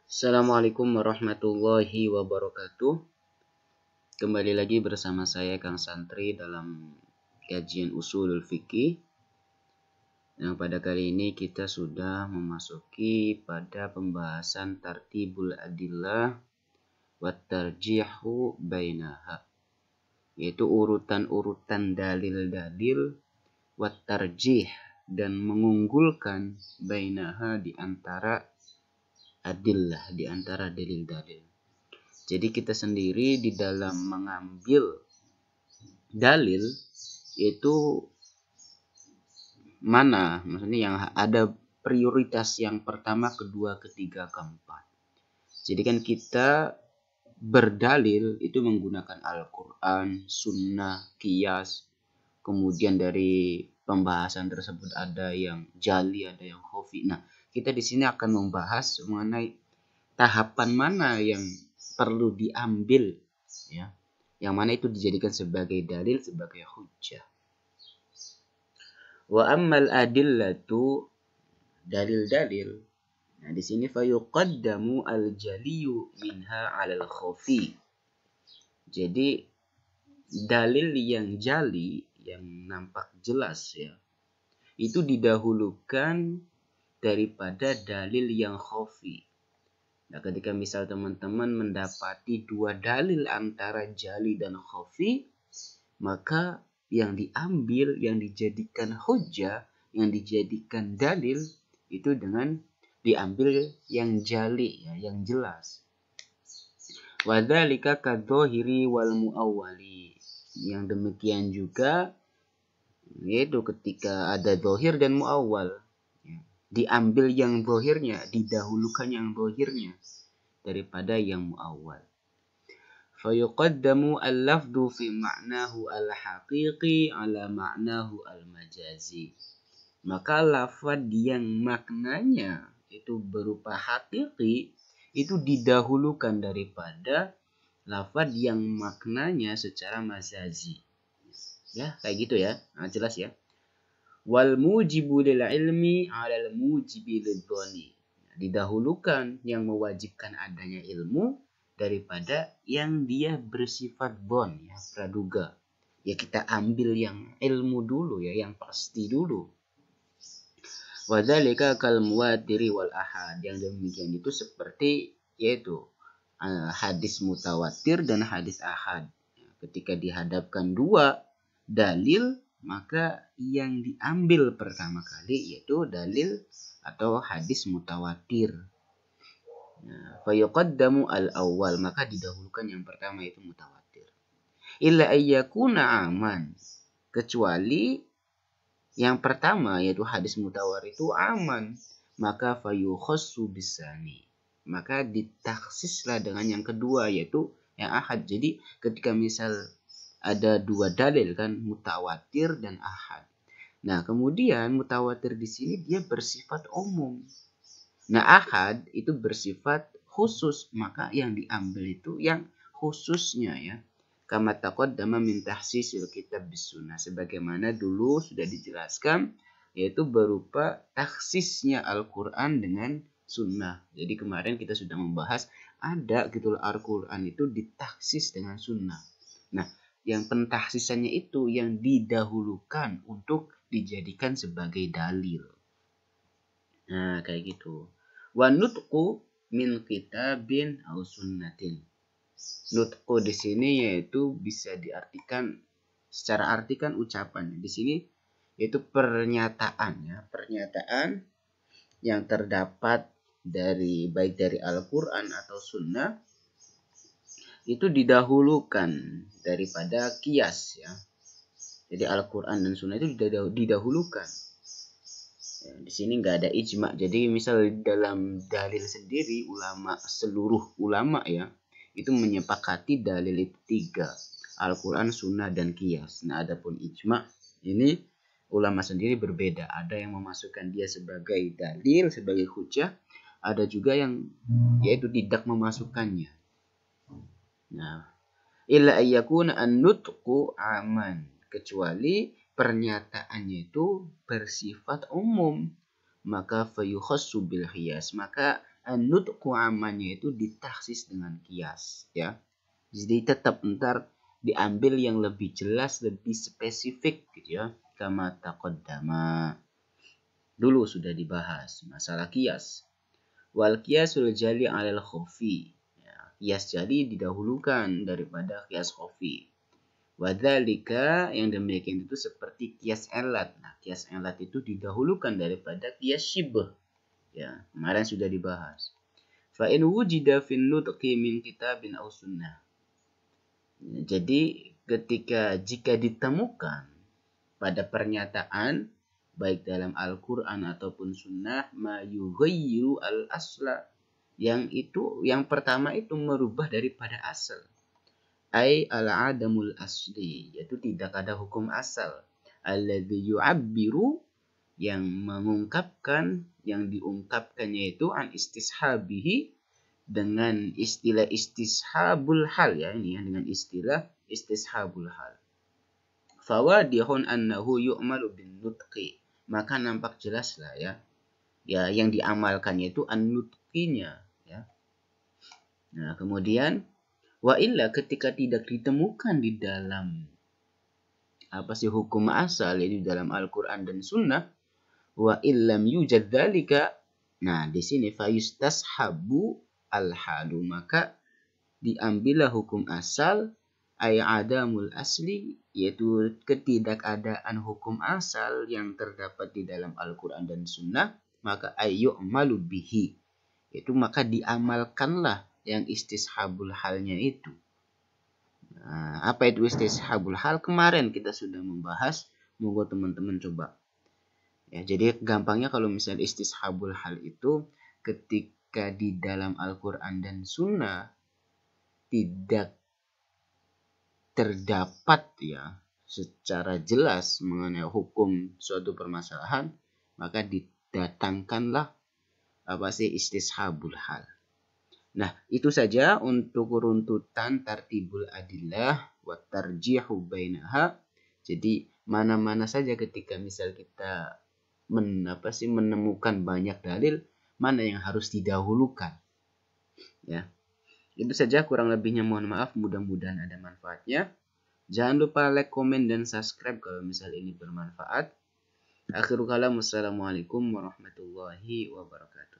Assalamualaikum warahmatullahi wabarakatuh. Kembali lagi bersama saya Kang Santri dalam kajian Ushulul Fiqih. Yang pada kali ini kita sudah memasuki pada pembahasan tartibul adillah wa tarjihu bainaha, yaitu urutan-urutan dalil-dalil wa tarjih, dan mengunggulkan bainaha di antara adillah, di antara dalil-dalil. Jadi kita sendiri di dalam mengambil dalil itu mana, maksudnya yang ada prioritas yang pertama, kedua, ketiga, keempat. Jadi kan kita berdalil itu menggunakan Al-Quran, Sunnah, Qiyas. Kemudian dari pembahasan tersebut ada yang jali, ada yang khafi. Nah, kita di sini akan membahas mengenai tahapan mana yang perlu diambil, ya, yang mana itu dijadikan sebagai dalil, sebagai hujjah. Wa ammal adillatu, dalil-dalil. Nah, di sini fayuqaddamu al-jaliyu minha 'alal khafi. Jadi dalil yang jali, yang nampak jelas, ya, itu didahulukan daripada dalil yang khafi. Nah, ketika misal teman-teman mendapati dua dalil antara jali dan khafi, maka yang diambil, yang dijadikan hujjah, yang dijadikan dalil itu dengan diambil yang jali, ya, yang jelas. Wadzalika kadzohiri wal muawwali. Yang demikian juga yaitu ketika ada zohir dan muawwal, diambil yang zahirnya, didahulukan yang zahirnya daripada yang muawwal. Fayuqaddamu al-lafdhu fi ma'nahu al-haqiqi ala ma'nahu al-majazi. Maka lafaz yang maknanya itu berupa hakiki itu didahulukan daripada lafaz yang maknanya secara majazi. Ya, kayak gitu ya. Nah, jelas ya. Wal mujibu lil ilmi 'alal mujibi lidzani. Didahulukan yang mewajibkan adanya ilmu daripada yang dia bersifat dhon, ya, praduga. Ya, kita ambil yang ilmu dulu, ya, yang pasti dulu. Wadzalika kal muwatiri wal ahad. Yang demikian itu seperti yaitu hadis mutawatir dan hadis ahad. Ketika dihadapkan dua dalil, maka yang diambil pertama kali yaitu dalil atau hadis mutawatir. Fayuqaddamu al-awwal, maka didahulukan yang pertama yaitu mutawatir. Illa ayyakuna aman, kecuali yang pertama yaitu hadis mutawatir itu aman, maka fayukhassu bisani, maka ditaksislah dengan yang kedua yaitu yang ahad. Jadi ketika misal ada dua dalil kan, mutawatir dan ahad. Nah, kemudian mutawatir di sini dia bersifat umum. Nah, ahad itu bersifat khusus, maka yang diambil itu yang khususnya, ya. Kama taqaddama min tahsisil kitab bis sunnah, sebagaimana dulu sudah dijelaskan, yaitu berupa taksisnya Al-Qur'an dengan sunnah. Jadi kemarin kita sudah membahas ada gitu Al-Qur'an itu ditaksis dengan sunnah. Nah, yang pentaksisannya itu yang didahulukan untuk dijadikan sebagai dalil. Nah, kayak gitu. Wa nutqu min kitabin aw sunnatin. Nutqu di sini yaitu bisa diartikan secara artikan ucapan. Di sini yaitu pernyataan, ya, pernyataan yang terdapat dari baik dari Al-Qur'an atau sunnah itu didahulukan daripada qiyas, ya. Jadi Al-Quran dan Sunnah itu didahulukan. Ya, di sini nggak ada ijma. Jadi misal dalam dalil sendiri seluruh ulama, ya, itu menyepakati dalil itu tiga, Al-Quran, Sunnah, dan qiyas. Nah, adapun ijma ini ulama sendiri berbeda. Ada yang memasukkan dia sebagai dalil, sebagai hujjah. Ada juga yang yaitu tidak memasukkannya. Nah, illa ayyakuna an-nutqu aman, kecuali pernyataannya itu bersifat umum, maka fayukhassu bil qiyas, maka an-nutqu amannya itu ditaksis dengan kias, ya. Jadi tetap ntar diambil yang lebih jelas, lebih spesifik gitu ya. Kama taqaddama. Dulu sudah dibahas masalah kias. Wal kiasul jali 'alal khafi. Ya, kias jali didahulukan daripada kias khafi. Wadzalika, yang demikian itu seperti kias elat. Nah, kias elat itu didahulukan daripada kias syibh. Ya, kemarin sudah dibahas. Fa in wujida fin nutqi min kitabin aw sunnah. Jadi jika ditemukan pada pernyataan baik dalam Al-Qur'an ataupun sunnah ma yughayyiru al-asla, yang pertama itu merubah daripada asal. Ai al-adamul asli, yaitu tidak ada hukum asal. Alladzi yu'abbiru, yang mengungkapkan, yang diungkapkannya itu an istishabihi, dengan istilah istishabul hal, ya ini ya, dengan istilah istishabul hal. Fawadihun annahu yu'malu bin nutqi, maka nampak jelas lah ya yang diamalkannya itu an-nutqinya, ya. Nah, kemudian wa illa, ketika tidak ditemukan di dalam hukum asal, ini dalam Al-Qur'an dan Sunnah, wa illam yujad dzalika, nah di sini fayustashabu al-halu, maka diambillah hukum asal, ay adamul asli, yaitu ketidakadaan hukum asal yang terdapat di dalam Al-Qur'an dan Sunnah, maka ayyu'malu bihi, itu maka diamalkanlah yang istishabul halnya itu. Nah, apa itu istishabul hal? Kemarin kita sudah membahas, monggo teman-teman coba. Ya, jadi gampangnya kalau misalnya istishabul hal itu ketika di dalam Al-Qur'an dan Sunnah tidak terdapat ya secara jelas mengenai hukum suatu permasalahan, maka didatangkanlah istishabul hal. Nah, itu saja untuk runtutan tartibul adillah wa tarjihu bainaha. Jadi mana-mana saja ketika misal kita menemukan banyak dalil, mana yang harus didahulukan. Ya. Itu saja, kurang lebihnya mohon maaf, mudah-mudahan ada manfaatnya. Jangan lupa like, komen, dan subscribe kalau misal ini bermanfaat. Akhirul kalam, wassalamualaikum warahmatullahi wabarakatuh.